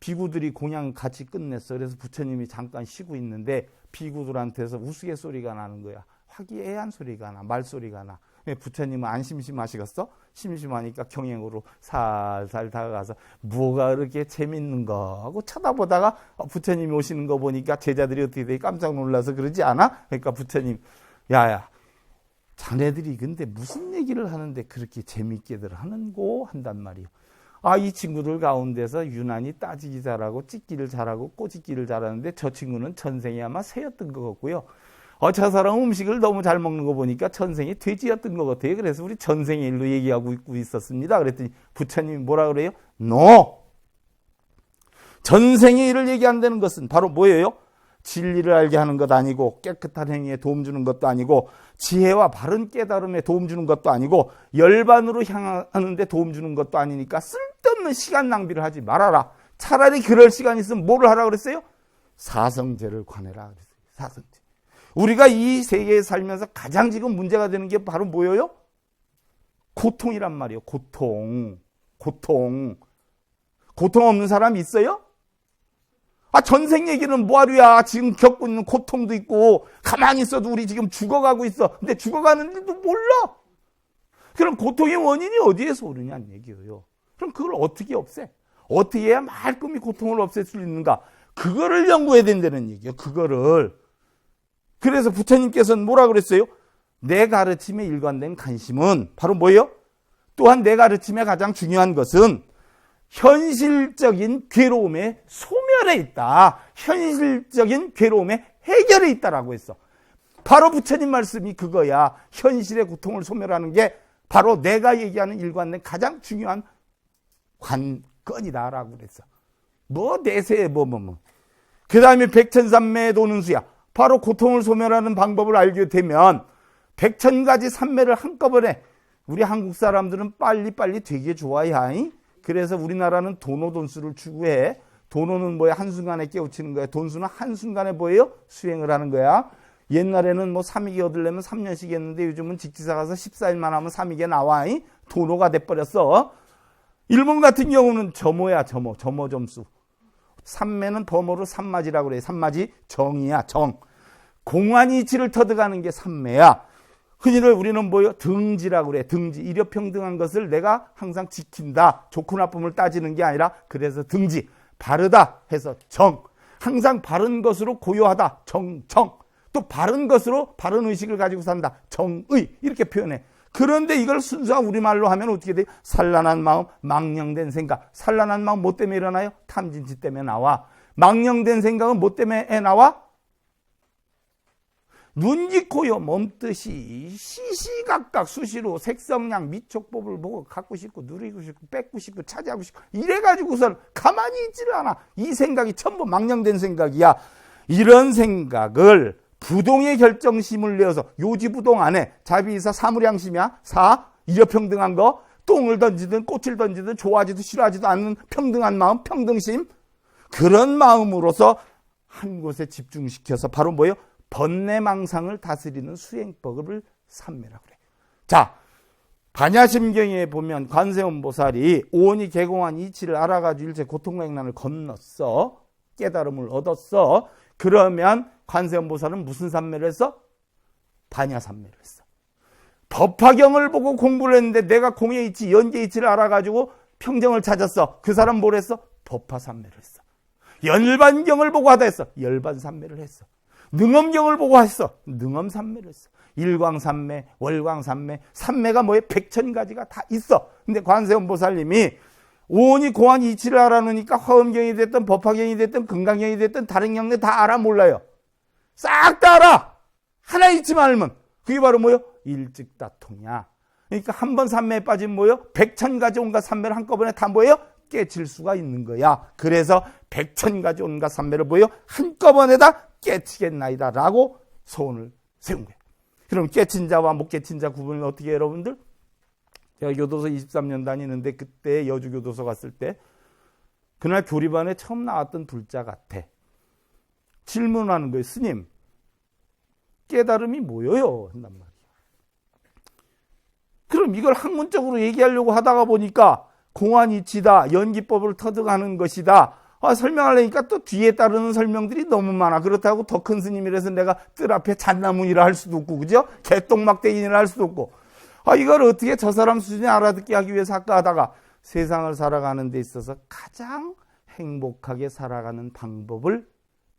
비구들이 공양 같이 끝냈어. 그래서 부처님이 잠깐 쉬고 있는데 비구들한테서 우스갯소리가 나는 거야. 화기애애한 소리가 나, 말소리가 나. 부처님은 안 심심하시겠어? 심심하니까 경행으로 살살 다가가서 뭐가 그렇게 재밌는가 하고 쳐다보다가 부처님이 오시는 거 보니까 제자들이 어떻게 돼? 깜짝 놀라서 그러지 않아? 그러니까 부처님, 야야, 자네들이 근데 무슨 얘기를 하는데 그렇게 재밌게들 하는고? 한단 말이에요. 아, 이 친구들 가운데서 유난히 따지기 잘하고 찢기를 잘하고 꼬집기를 잘하는데 저 친구는 전생에 아마 새였던 것 같고요. 저 사람은 음식을 너무 잘 먹는 거 보니까 전생이 돼지였던 것 같아요. 그래서 우리 전생의 일로 얘기하고 있었습니다. 그랬더니 부처님이 뭐라 그래요? No! 전생의 일을 얘기한다는 것은 바로 뭐예요? 진리를 알게 하는 것 아니고, 깨끗한 행위에 도움 주는 것도 아니고, 지혜와 바른 깨달음에 도움 주는 것도 아니고, 열반으로 향하는 데 도움 주는 것도 아니니까 쓸데없는 시간 낭비를 하지 말아라. 차라리 그럴 시간 있으면 뭐를 하라 그랬어요? 사성제를 관해라 그랬어요. 사성제. 우리가 이 세계에 살면서 가장 지금 문제가 되는 게 바로 뭐예요? 고통이란 말이에요. 고통. 고통 없는 사람 있어요? 전생 얘기는 뭐하루야. 지금 겪고 있는 고통도 있고, 가만히 있어도 우리 지금 죽어가고 있어. 근데 죽어가는지도 몰라. 그럼 고통의 원인이 어디에서 오느냐는 얘기예요. 그럼 그걸 어떻게 없애? 어떻게 해야 말끔히 고통을 없앨 수 있는가? 그거를 연구해야 된다는 얘기예요. 그거를. 그래서 부처님께서는 뭐라 그랬어요? 내 가르침에 일관된 관심은 바로 뭐예요? 또한 내 가르침에 가장 중요한 것은 현실적인 괴로움의 소멸에 있다. 현실적인 괴로움의 해결에 있다라고 했어. 바로 부처님 말씀이 그거야. 현실의 고통을 소멸하는 게 바로 내가 얘기하는 일관된 가장 중요한 관건이다라고 그랬어. 내세 그 다음에 백천삼매에 도는 수야. 바로 고통을 소멸하는 방법을 알게 되면 100,000가지 삼매를 한꺼번에, 우리 한국 사람들은 빨리빨리 되게 좋아해. 그래서 우리나라는 도노돈수를 추구해. 도노는 뭐야? 한순간에 깨우치는 거야. 돈수는 한순간에 뭐예요? 수행을 하는 거야. 옛날에는 3익이 얻으려면 3년씩 했는데 요즘은 직지사 가서 14일만 하면 3익에 나와. 도노가 돼버렸어. 일본 같은 경우는 점호야. 점호 점수. 삼매는 범어로 삼마지라고 그래. 삼마지 정이야. 정. 공안이치를 터득하는 게 삼매야. 흔히들 우리는 뭐요? 등지라고 그래. 등지. 일여평등한 것을 내가 항상 지킨다. 좋고 나쁨을 따지는 게 아니라, 그래서 등지. 바르다 해서 정. 항상 바른 것으로 고요하다. 정. 또 바른 것으로 바른 의식을 가지고 산다. 정의 이렇게 표현해. 그런데 이걸 순수한 우리말로 하면 어떻게 돼요? 산란한 마음, 망령된 생각. 산란한 마음 뭐 때문에 일어나요? 탐진치 때문에 나와. 망령된 생각은 뭐 때문에 나와? 눈, 코, 여 몸뜻이 시시각각 수시로 색성량 미촉법을 보고 갖고 싶고 누리고 싶고 뺏고 싶고 차지하고 싶고 이래가지고선 가만히 있지를 않아. 이 생각이 전부 망령된 생각이야. 이런 생각을 부동의 결정심을 내어서 요지부동 안에 자비이사 사무량심이야. 일여평등한 거, 똥을 던지든 꽃을 던지든 좋아하지도 싫어하지도 않는 평등한 마음, 평등심, 그런 마음으로서 한 곳에 집중시켜서 바로 뭐예요? 번뇌망상을 다스리는 수행법을 삼매라고 그래. 자, 반야심경에 보면 관세음보살이 오온이 개공한 이치를 알아가지고 일체 고통행난을 건넜어. 깨달음을 얻었어. 그러면 관세음보살은 무슨 삼매를 했어? 반야삼매를 했어. 법화경을 보고 공부를 했는데 내가 공의 이치, 연계 이치를 알아가지고 평정을 찾았어. 그 사람 뭘 했어? 법화삼매를 했어. 열반경을 보고 하다 했어. 열반삼매를 했어. 능엄경을 보고 했어. 능엄삼매를 했어. 일광삼매, 월광삼매, 삼매가 뭐에 100,000가지가 다 있어. 근데 관세음보살님이 오온이 공한 이치를 알아놓으니까 화엄경이 됐든 법화경이 됐든 금강경이 됐든 다른 경례 다 알아 몰라요. 싹 다 알아. 하나 이치만 알면. 그게 바로 뭐요? 일즉다통이야. 그러니까 한 번 삼매에 빠지면 뭐요? 100,000가지 온갖 삼매를 한꺼번에 다 뭐예요? 깨칠 수가 있는 거야. 그래서 100,000가지 온갖 삼매를 뭐예요? 한꺼번에다 깨치겠나이다 라고 소원을 세운 거예요. 그럼 깨친 자와 못 깨친 자 구분을 어떻게 해요, 여러분들? 제가 교도소 23년 다니는데 그때 여주교도소 갔을 때 그날 교리반에 처음 나왔던 둘자 같아. 질문하는 거예요. 스님, 깨달음이 뭐예요? 한단 말이에요. 그럼 이걸 학문적으로 얘기하려고 하다가 보니까 공안이치다, 연기법을 터득하는 것이다. 설명하려니까 또 뒤에 따르는 설명들이 너무 많아. 그렇다고 더 큰 스님이라서 내가 뜰 앞에 잣나무니라 할 수도 없고, 그죠? 개똥막대기니라 할 수도 없고. 이걸 어떻게 저 사람 수준에 알아듣게 하기 위해서 할까 하다가 세상을 살아가는 데 있어서 가장 행복하게 살아가는 방법을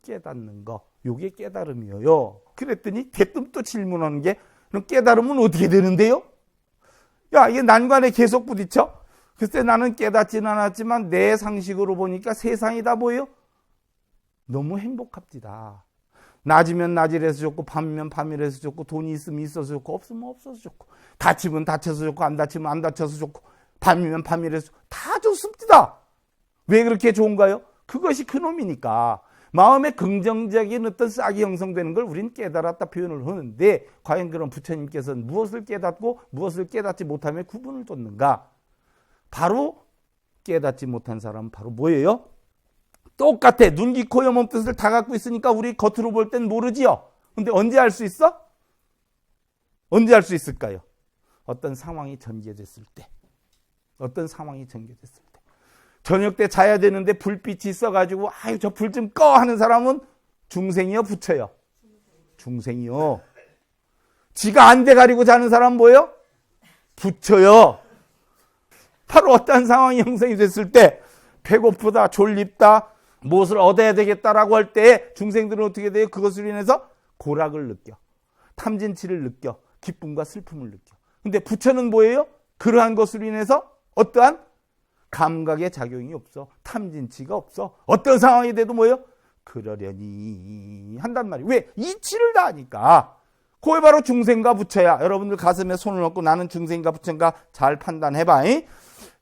깨닫는 거. 요게 깨달음이에요. 그랬더니 대뜸 또 질문하는 게, 그럼 깨달음은 어떻게 되는데요? 야, 이게 난관에 계속 부딪혀? 그때 나는 깨닫지는 않았지만 내 상식으로 보니까 세상이 다 뭐예요? 너무 행복합니다. 낮이면 낮이라서 좋고 밤이면 밤이라서 좋고 돈이 있으면 있어서 좋고 없으면 없어서 좋고 다치면 다쳐서 좋고 안 다치면 안 다쳐서 좋고 밤이면 밤이라서 좋고 다 좋습니다. 왜 그렇게 좋은가요? 그것이 그놈이니까. 마음에 긍정적인 어떤 싹이 형성되는 걸 우린 깨달았다 표현을 하는데 과연 그런 부처님께서는 무엇을 깨닫고 무엇을 깨닫지 못하며 구분을 뒀는가? 바로 깨닫지 못한 사람은 바로 뭐예요? 똑같아. 눈, 귀, 코, 여, 몸 뜻을 다 갖고 있으니까 우리 겉으로 볼 땐 모르지요. 근데 언제 알 수 있어? 언제 알 수 있을까요? 어떤 상황이 전개됐을 때. 어떤 상황이 전개됐을 때. 저녁 때 자야 되는데 불빛이 있어가지고 아유 저 불 좀 꺼 하는 사람은 중생이요 부처요? 중생이요. 지가 안대 가리고 자는 사람은 뭐예요? 부처요. 바로 어떤 상황이 형성이 됐을 때 배고프다, 졸립다, 무엇을 얻어야 되겠다라고 할 때 중생들은 어떻게 돼요? 그것으로 인해서 고락을 느껴. 탐진치를 느껴. 기쁨과 슬픔을 느껴. 근데 부처는 뭐예요? 그러한 것으로 인해서 어떠한 감각의 작용이 없어. 탐진치가 없어. 어떤 상황이 돼도 뭐예요? 그러려니 한단 말이에요. 왜? 이치를 다 하니까. 그게 바로 중생과 부처야. 여러분들 가슴에 손을 얹고 나는 중생과 부처인가 잘 판단해봐.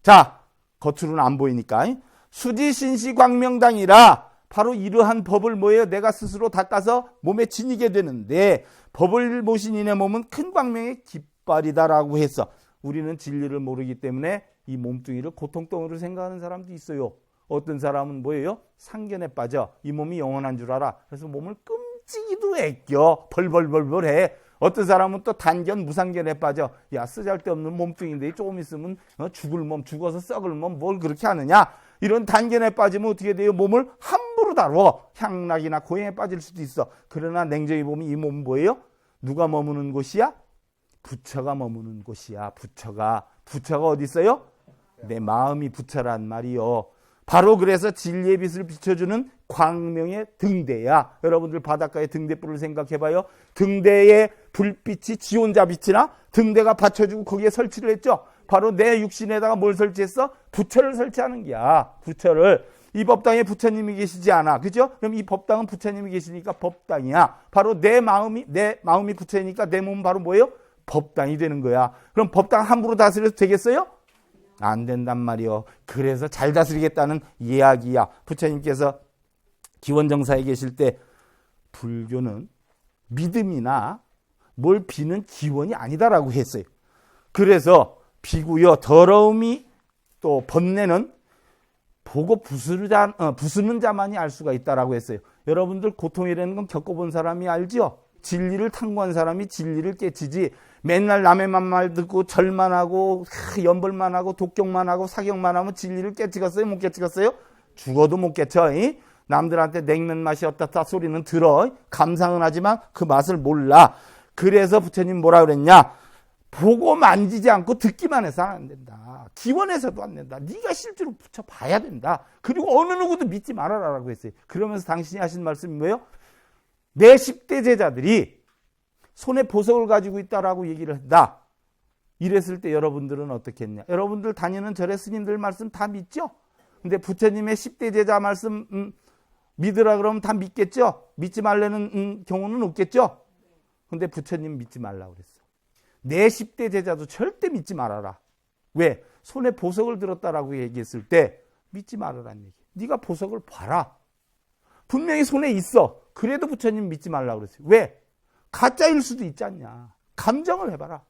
자, 겉으로는 안 보이니까. 수지신시광명당이라 바로 이러한 법을 뭐예요? 내가 스스로 닦아서 몸에 지니게 되는데 법을 모신 이의 몸은 큰 광명의 깃발이다라고 해서 우리는 진리를 모르기 때문에 이 몸뚱이를 고통덩어리로 생각하는 사람도 있어요. 어떤 사람은 뭐예요? 상견에 빠져. 이 몸이 영원한 줄 알아. 그래서 몸을 끔찍이도 애껴. 벌벌벌벌 해. 어떤 사람은 또 단견, 무상견에 빠져. 야, 쓰잘데없는 몸뚱이인데 조금 있으면 죽을 몸, 죽어서 썩을 몸 뭘 그렇게 하느냐. 이런 단견에 빠지면 어떻게 돼요? 몸을 함부로 다뤄. 향락이나 고행에 빠질 수도 있어. 그러나 냉정히 보면 이 몸은 뭐예요? 누가 머무는 곳이야? 부처가 머무는 곳이야. 부처가 어디 있어요? 내 마음이 부처란 말이요. 바로 그래서 진리의 빛을 비춰주는 광명의 등대야. 여러분들 바닷가의 등대불을 생각해봐요. 등대의 불빛이 지 혼자 빛이나 등대가 받쳐주고 거기에 설치를 했죠. 바로 내 육신에다가 뭘 설치했어? 부처를 설치하는 거야. 부처를. 이 법당에 부처님이 계시지 않아. 그죠? 그럼 이 법당은 부처님이 계시니까 법당이야. 바로 내 마음이 부처이니까 내 몸은 바로 뭐예요? 법당이 되는 거야. 그럼 법당 함부로 다스려도 되겠어요? 안 된단 말이요. 그래서 잘 다스리겠다는 이야기야. 부처님께서 기원정사에 계실 때 불교는 믿음이나 뭘 비는 기원이 아니다라고 했어요. 그래서 비구여 더러움이 또 번뇌는 보고 부수는 자만이 알 수가 있다라고 했어요. 여러분들 고통이라는 건 겪어본 사람이 알죠? 진리를 탐구한 사람이 진리를 깨치지 맨날 남의 말 듣고 절만 하고 연벌만 하고 독경만 하고 사경만 하면 진리를 깨치겠어요? 못 깨치겠어요? 죽어도 못 깨쳐. 남들한테 냉면 맛이 어떻다 소리는 들어. 감상은 하지만 그 맛을 몰라. 그래서 부처님 뭐라 그랬냐? 보고 만지지 않고 듣기만 해서는 안 된다. 기원해서도 안 된다. 네가 실제로 붙여봐야 된다. 그리고 어느 누구도 믿지 말아라라고 했어요. 그러면서 당신이 하신 말씀이 뭐예요? 내 10대 제자들이 손에 보석을 가지고 있다라고 얘기를 한다. 이랬을 때 여러분들은 어떻게 했냐? 여러분들 다니는 절의 스님들 말씀 다 믿죠? 근데 부처님의 10대 제자 말씀 믿으라 그러면 다 믿겠죠? 믿지 말라는 경우는 없겠죠? 근데 부처님 믿지 말라고 그랬어. 내 10대 제자도 절대 믿지 말아라. 왜? 손에 보석을 들었다라고 얘기했을 때 믿지 말아라는 얘기. 네가 보석을 봐라. 분명히 손에 있어. 그래도 부처님 믿지 말라고 그랬어요. 왜? 가짜일 수도 있지 않냐. 감정을 해봐라.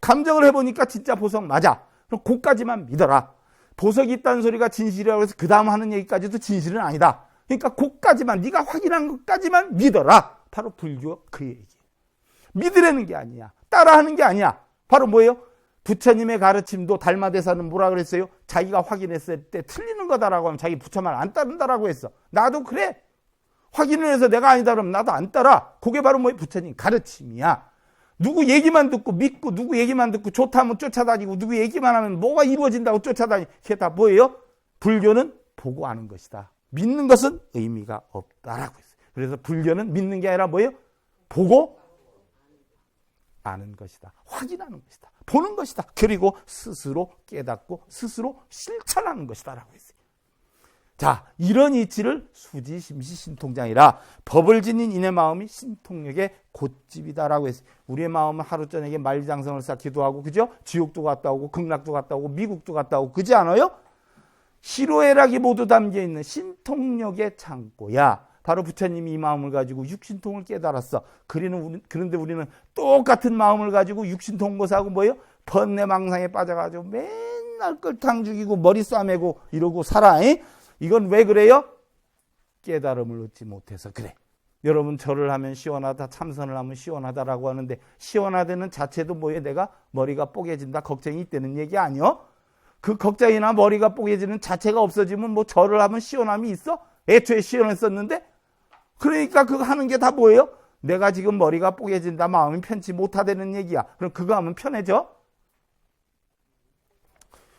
감정을 해보니까 진짜 보석 맞아. 그럼 그까지만 믿어라. 보석이 있다는 소리가 진실이라고 해서 그 다음 하는 얘기까지도 진실은 아니다. 그러니까 그까지만 네가 확인한 것까지만 믿어라. 바로 불교 그 얘기. 믿으라는 게 아니야. 따라하는 게 아니야. 바로 뭐예요? 부처님의 가르침도 달마대사는 뭐라 그랬어요? 자기가 확인했을 때 틀리는 거다라고 하면 자기 부처말 안 따른다라고 했어. 나도 그래. 확인을 해서 내가 아니다 그러면 나도 안 따라. 그게 바로 뭐예요? 부처님 가르침이야. 누구 얘기만 듣고 믿고 누구 얘기만 듣고 좋다면 쫓아다니고 누구 얘기만 하면 뭐가 이루어진다고 쫓아다니고 그게 다 뭐예요? 불교는 보고 아는 것이다. 믿는 것은 의미가 없다라고 했어요. 그래서 불교는 믿는 게 아니라 뭐예요? 보고 아는 것이다. 확인하는 것이다. 보는 것이다. 그리고 스스로 깨닫고 스스로 실천하는 것이다 라고 했어요. 자, 이런 이치를 수지 심시 신통장이라 법을 지닌 이내 마음이 신통력의 곧집이다라고 했어요. 우리의 마음은 하루 저녁에 만리장성을 쌓기도 하고, 그죠? 지옥도 갔다 오고, 극락도 갔다 오고, 미국도 갔다 오고, 그지 않아요? 희로애락이 모두 담겨있는 신통력의 창고야. 바로 부처님이 이 마음을 가지고 육신통을 깨달았어. 그런데 우리는 똑같은 마음을 가지고 육신통고사하고 뭐예요? 번뇌망상에 빠져가지고 맨날 끌탕 죽이고 머리 싸매고 이러고 살아. 이건 왜 그래요? 깨달음을 얻지 못해서 그래. 여러분 절을 하면 시원하다, 참선을 하면 시원하다라고 하는데 시원하다는 자체도 뭐예요? 내가 머리가 뽀개진다, 걱정이 있다는 얘기 아니요? 그 걱정이나 머리가 뽀개지는 자체가 없어지면 뭐 절을 하면 시원함이 있어? 애초에 시원했었는데? 그러니까 그거 하는 게 다 뭐예요? 내가 지금 머리가 뽀개진다, 마음이 편치 못하다는 얘기야. 그럼 그거 하면 편해져?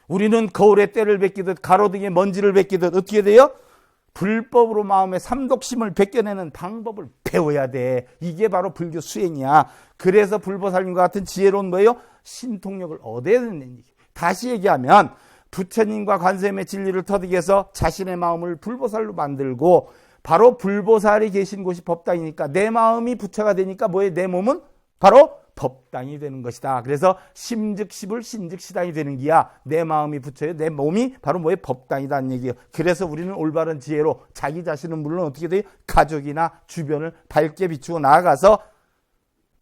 우리는 거울에 때를 벗기듯 가로등에 먼지를 벗기듯 어떻게 돼요? 불법으로 마음의 삼독심을 벗겨내는 방법을 배워야 돼. 이게 바로 불교 수행이야. 그래서 불보살님과 같은 지혜로운 뭐예요? 신통력을 얻어야 되는 얘기. 다시 얘기하면 부처님과 관세음의 진리를 터득해서 자신의 마음을 불보살로 만들고 바로 불보살이 계신 곳이 법당이니까 내 마음이 부처가 되니까 뭐예요? 내 몸은 바로 법당이 되는 것이다. 그래서 심즉십을 신즉시당이 되는 기야. 내 마음이 부처예요. 내 몸이 바로 뭐예요? 법당이다는 얘기예요. 그래서 우리는 올바른 지혜로 자기 자신은 물론 어떻게 돼요? 가족이나 주변을 밝게 비추고 나아가서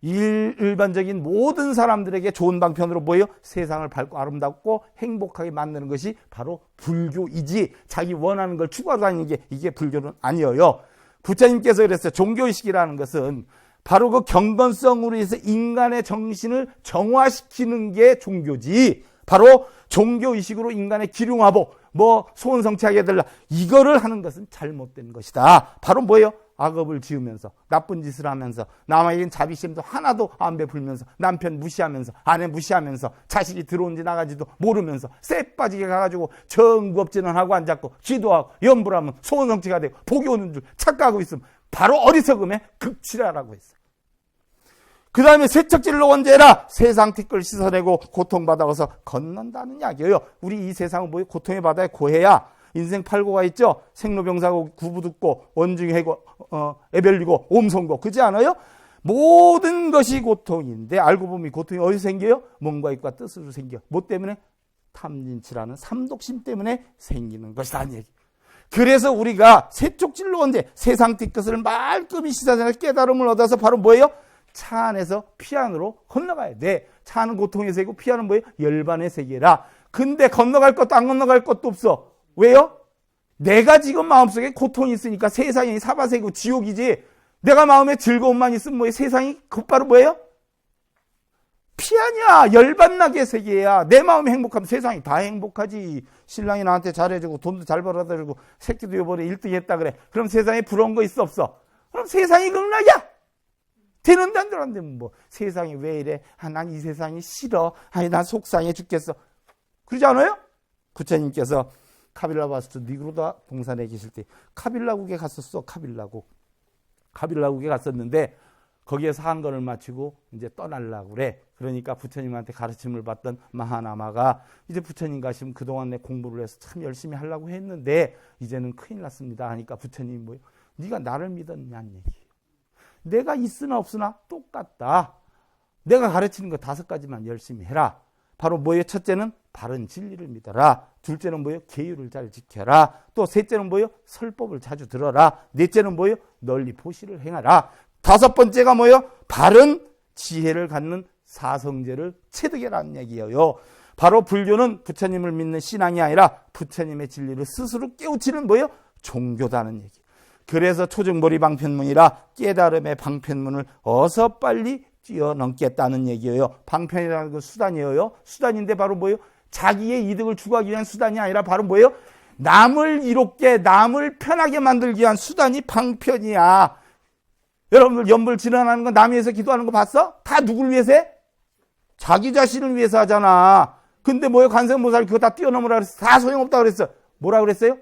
일반적인 모든 사람들에게 좋은 방편으로 뭐예요? 세상을 밝고 아름답고 행복하게 만드는 것이 바로 불교이지 자기 원하는 걸 추구하고 다니는 게 이게 불교는 아니에요. 부처님께서 그랬어요. 종교의식이라는 것은 바로 그 경건성으로 해서 인간의 정신을 정화시키는 게 종교지. 바로 종교의식으로 인간의 기륭화복, 뭐 소원성취하게 해달라. 이거를 하는 것은 잘못된 것이다. 바로 뭐예요? 악업을 지으면서 나쁜 짓을 하면서 남에겐 자비심도 하나도 안 베풀면서 남편 무시하면서 아내 무시하면서 자식이 들어온지 나가지도 모르면서 쎄 빠지게 가가지고 정급진은 하고 앉았고 기도하고 염불하면 소원성취가 되고 복이 오는 줄 착각하고 있으면 바로 어리석음의 극치라라고 했어요. 그 다음에 세척질로 언제 해라? 세상 티끌 씻어내고 고통받아서 건넌다는 이야기예요. 우리 이 세상은 뭐예요? 고통의 바다에 고해야 인생 팔고가 있죠. 생로병사고 구부듣고 원중해고 애별리고 옴성고 그지 않아요? 모든 것이 고통인데 알고 보면 고통이 어디서 생겨요? 몸과 입과 뜻으로 생겨. 뭐 때문에? 탐진치라는 삼독심 때문에 생기는 것이라는 얘기. 그래서 우리가 세쪽질로 언제 세상 뒤끝을 말끔히 씻어내는 깨달음을 얻어서 바로 뭐예요? 차 안에서 피안으로 건너가야 돼. 차는 고통의 세계고 피안은 뭐예요? 열반의 세계라. 근데 건너갈 것도 안 건너갈 것도 없어. 왜요? 내가 지금 마음속에 고통이 있으니까 세상이 사바세고 지옥이지. 내가 마음에 즐거움만 있으면 뭐예요? 세상이 곧바로 뭐예요? 피안이야. 열반나게 세계야. 내 마음이 행복하면 세상이 다 행복하지. 신랑이 나한테 잘해주고 돈도 잘 벌어다주고 새끼도 이번에 1등 했다 그래. 그럼 세상에 부러운 거 있어 없어? 그럼 세상이 극락이야. 되는데 안 되는데 뭐 세상이 왜 이래? 난 이 세상이 싫어. 난 속상해 죽겠어. 그러지 않아요? 부처님께서 카빌라바스트 니그로다 동산에 계실 때 카빌라국에 갔었어. 카빌라국에 갔었는데 거기에서 한건을 마치고 이제 떠나려고 그래. 그러니까 부처님한테 가르침을 받던 마하나마가 이제 부처님 가시면 그동안 내 공부를 해서 참 열심히 하려고 했는데 이제는 큰일 났습니다 하니까 부처님이 뭐예요? 네가 나를 믿었냐는 얘기예요. 내가 있으나 없으나 똑같다. 내가 가르치는 거 5가지만 열심히 해라. 바로 뭐예요? 첫째는 바른 진리를 믿어라. 둘째는 뭐예요? 계율을 잘 지켜라. 또 셋째는 뭐예요? 설법을 자주 들어라. 넷째는 뭐예요? 널리 보시를 행하라. 5번째가 뭐예요? 바른 지혜를 갖는 사성제를 체득해라는 얘기예요. 바로 불교는 부처님을 믿는 신앙이 아니라 부처님의 진리를 스스로 깨우치는 뭐예요? 종교다는 얘기. 그래서 초증보리 방편문이라 깨달음의 방편문을 어서 빨리 뛰어넘겠다는 얘기예요. 방편이라는 건 수단이에요. 수단인데 바로 뭐예요? 자기의 이득을 추구하기 위한 수단이 아니라 바로 뭐예요? 남을 이롭게 남을 편하게 만들기 위한 수단이 방편이야. 여러분들 연불 진언하는 거 남이 위해서 기도하는 거 봤어? 다 누굴 위해서 해? 자기 자신을 위해서 하잖아. 근데 뭐예요? 관세음보살 그거 다 뛰어넘으라 그랬어. 다 소용없다 그랬어. 뭐라 그랬어요?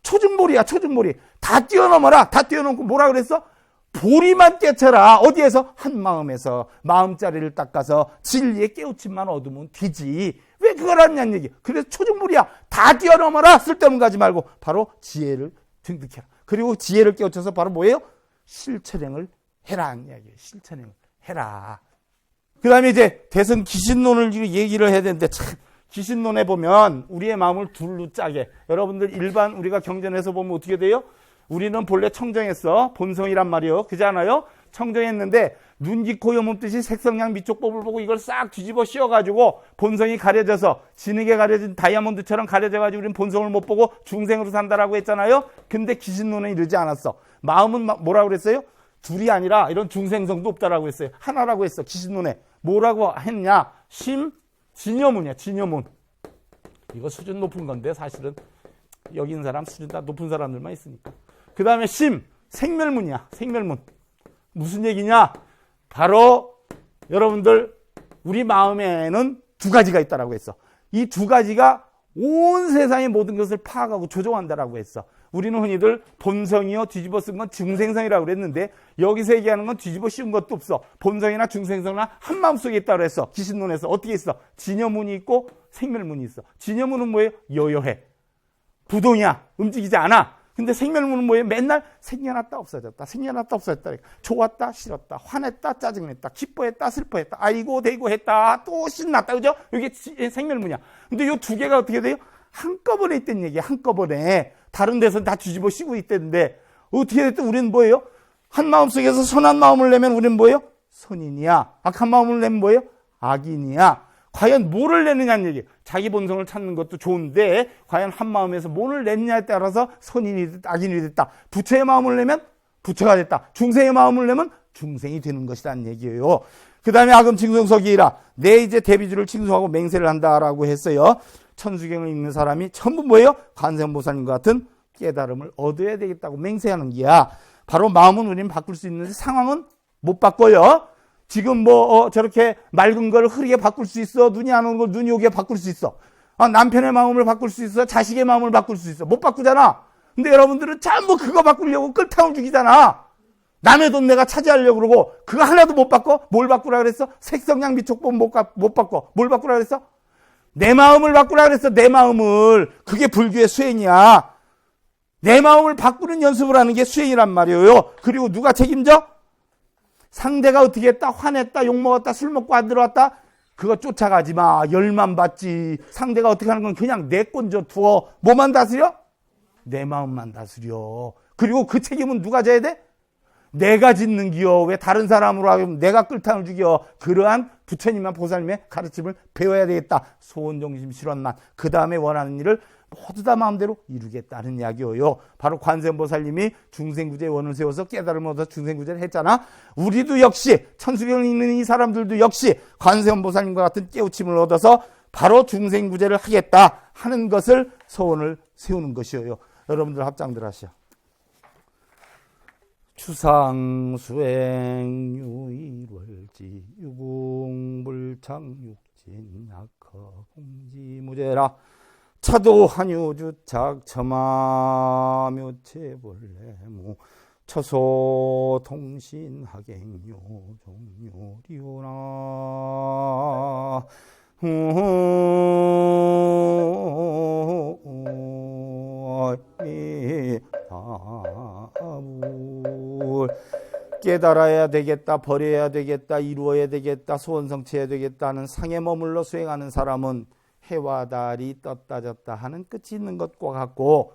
초증보리야, 초증보리. 다 뛰어넘어라. 다 뛰어넘고 뭐라 그랬어? 보리만 깨쳐라. 어디에서? 한 마음에서. 마음자리를 닦아서 진리의 깨우침만 얻으면 되지. 왜 그걸 하느냐는 얘기. 그래서 초증보리야. 다 뛰어넘어라. 쓸데없는 거 하지 말고 바로 지혜를 등득해라. 그리고 지혜를 깨우쳐서 바로 뭐예요? 실천행을 해라는 이야기예요. 실천행을 해라. 그 다음에 이제 대선 기신론을 얘기를 해야 되는데 참 기신론에 보면 우리의 마음을 둘로 짜게. 여러분들 일반 우리가 경전에서 보면 어떻게 돼요? 우리는 본래 청정했어. 본성이란 말이요. 그지 않아요? 청정했는데 눈, 코, 염음뜻이 색성량 미촉법을 보고 이걸 싹 뒤집어 씌워가지고 본성이 가려져서 진흙에 가려진 다이아몬드처럼 가려져가지고 우리는 본성을 못 보고 중생으로 산다라고 했잖아요. 근데 기신론은 이러지 않았어. 마음은 뭐라고 그랬어요? 둘이 아니라 이런 중생성도 없다라고 했어요. 하나라고 했어. 기신론에. 뭐라고 했냐? 진여문이야. 진여문. 이거 수준 높은 건데 사실은 여기 있는 사람 수준 다 높은 사람들만 있으니까. 그 다음에 생멸문이야. 생멸문. 무슨 얘기냐? 바로 여러분들 우리 마음에는 2가지가 있다라고 했어. 이 2가지가 온 세상의 모든 것을 파악하고 조종한다라고 했어. 우리는 흔히들 본성이요 뒤집어 쓴 건 중생성이라고 그랬는데 여기서 얘기하는 건 뒤집어 씌운 것도 없어. 본성이나 중생성이나 한 마음속에 있다고 그랬어. 기신론에서 어떻게 있어? 진여문이 있고 생멸문이 있어. 진여문은 뭐예요? 여여해. 부동이야. 움직이지 않아. 근데 생멸문은 뭐예요? 맨날 생겨났다 없어졌다. 생겨났다 없어졌다. 좋았다 싫었다. 화냈다 짜증냈다. 기뻐했다 슬퍼했다. 아이고 대고 했다. 또 신났다. 그죠? 이게 생멸문이야. 근데 이 2개가 어떻게 돼요? 한꺼번에 있다는 얘기야. 한꺼번에. 다른 데서는 다 뒤집어 씌고 있다는데 어떻게 됐든 우리는 뭐예요? 한 마음속에서 선한 마음을 내면 우리는 뭐예요? 선인이야. 악한 마음을 내면 뭐예요? 악인이야. 과연 뭐를 내느냐는 얘기예요. 자기 본성을 찾는 것도 좋은데 과연 한 마음에서 뭐를 냈냐에 따라서 선인이 됐다, 악인이 됐다. 부처의 마음을 내면 부처가 됐다. 중생의 마음을 내면 중생이 되는 것이라는 얘기예요. 그 다음에 아금 징성석이라 내 이제 대비주를 칭송하고 맹세를 한다라고 했어요. 천수경을 읽는 사람이 전부 뭐예요? 관세음보살님과 같은 깨달음을 얻어야 되겠다고 맹세하는 게야. 바로 마음은 우리는 바꿀 수 있는데 상황은 못 바꿔요. 지금 저렇게 맑은 걸 흐리게 바꿀 수 있어. 눈이 안 오는 걸 눈이 오게 바꿀 수 있어. 남편의 마음을 바꿀 수 있어. 자식의 마음을 바꿀 수 있어. 못 바꾸잖아. 근데 여러분들은 전부 그거 바꾸려고 끌탕을 죽이잖아. 남의 돈 내가 차지하려고 그러고 그거 하나도 못 바꿔? 뭘 바꾸라 그랬어? 색성향 비촉법 못 바꿔. 뭘 바꾸라 그랬어? 내 마음을 바꾸라 그랬어. 내 마음을. 그게 불교의 수행이야. 내 마음을 바꾸는 연습을 하는 게 수행이란 말이에요. 그리고 누가 책임져? 상대가 어떻게 했다? 화냈다? 욕먹었다? 술 먹고 안 들어왔다? 그거 쫓아가지 마. 열만 받지. 상대가 어떻게 하는 건 그냥 내 꼰져 두어. 뭐만 다스려? 내 마음만 다스려. 그리고 그 책임은 누가 져야 돼? 내가 짓는 기여. 왜 다른 사람으로 하면 내가 끌탕을 죽여. 그러한 부처님과 보살님의 가르침을 배워야 되겠다. 소원정심 실현만. 그 다음에 원하는 일을 모두 다 마음대로 이루겠다는 이야기예요. 바로 관세음보살님이 중생구제의 원을 세워서 깨달음을 얻어서 중생구제를 했잖아. 우리도 역시 천수경에 있는 이 사람들도 역시 관세음보살님과 같은 깨우침을 얻어서 바로 중생구제를 하겠다 하는 것을 소원을 세우는 것이에요. 여러분들 합장들 하시오. 추상수행 유일월지 유공불창육진 약허공지무제라 차도한유주착 첨하묘체벌레무 처소통신하갱요 종요리오나 깨달아야 되겠다, 버려야 되겠다, 이루어야 되겠다, 소원성취해야 되겠다는 상에 머물러 수행하는 사람은 해와 달이 떴다 졌다 하는 끝이 있는 것과 같고,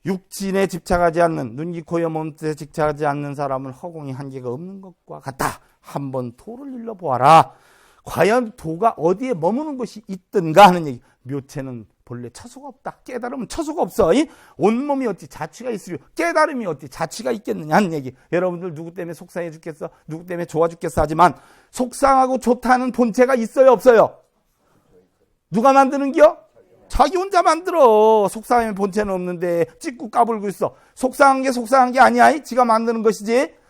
육진에 집착하지 않는, 눈, 귀, 코, 여, 몸뜻에 집착하지 않는 사람은 허공이 한계가 없는 것과 같다. 한번 도를 일러보아라. 과연 도가 어디에 머무는 것이 있든가 하는 얘기. 묘체는 본래 처소가 없다. 깨달음은 처소가 없어. 온몸이 어찌 자취가 있으려 깨달음이 어찌 자취가 있겠느냐 하는 얘기. 여러분들 누구 때문에 속상해 죽겠어? 누구 때문에 좋아 죽겠어? 하지만 속상하고 좋다는 본체가 있어요? 없어요? 누가 만드는겨? 자기 혼자 만들어. 속상하면 본체는 없는데 찍고 까불고 있어. 속상한 게 속상한 게 아니야. 지가 만드는 것이지.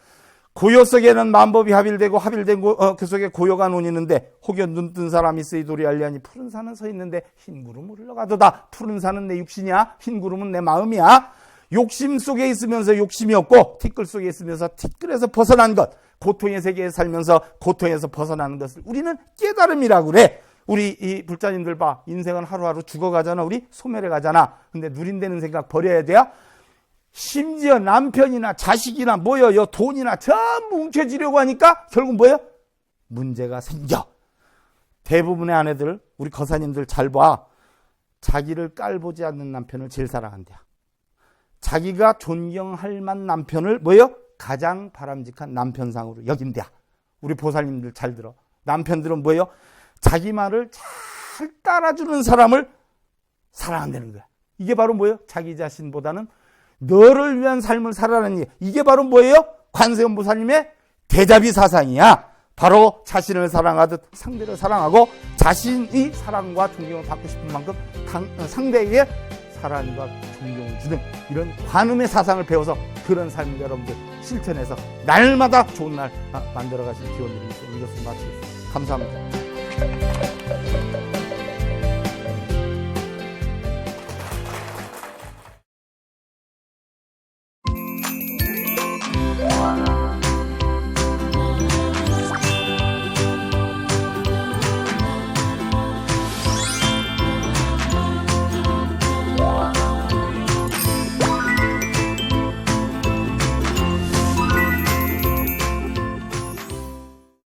고요 속에는 만법이 합일되고 합일된 그 속에 고요가 논이는데 혹여 눈뜬 사람이 있으이 도리 알리하니 푸른 산은 서 있는데 흰 구름을 흘러가도다. 푸른 산은 내 육신이야. 흰 구름은 내 마음이야. 욕심 속에 있으면서 욕심이 없고 티끌 속에 있으면서 티끌에서 벗어난 것, 고통의 세계에 살면서 고통에서 벗어나는 것을 우리는 깨달음이라고 그래. 우리 이 불자님들 봐. 인생은 하루하루 죽어가잖아. 우리 소멸해 가잖아. 근데 누린다는 생각 버려야 돼요. 심지어 남편이나 자식이나 뭐예요? 돈이나 전부 뭉쳐지려고 하니까 결국 뭐예요? 문제가 생겨. 대부분의 아내들, 우리 거사님들 잘 봐. 자기를 깔보지 않는 남편을 제일 사랑한대요. 자기가 존경할 만한 남편을 뭐예요? 가장 바람직한 남편상으로 여긴대요. 우리 보살님들 잘 들어. 남편들은 뭐예요? 자기 말을 잘 따라주는 사람을 사랑한다는 거야. 이게 바로 뭐예요? 자기 자신보다는 너를 위한 삶을 살아라는 게 이게 바로 뭐예요? 관세음보살님의 대자비 사상이야. 바로 자신을 사랑하듯 상대를 사랑하고 자신이 사랑과 존경을 받고 싶은 만큼 상대에게 사랑과 존경을 주는 이런 관음의 사상을 배워서 그런 삶을 여러분들 실천해서 날마다 좋은 날 만들어가실 기원을 드리면서 이것을 마치겠습니다. 감사합니다.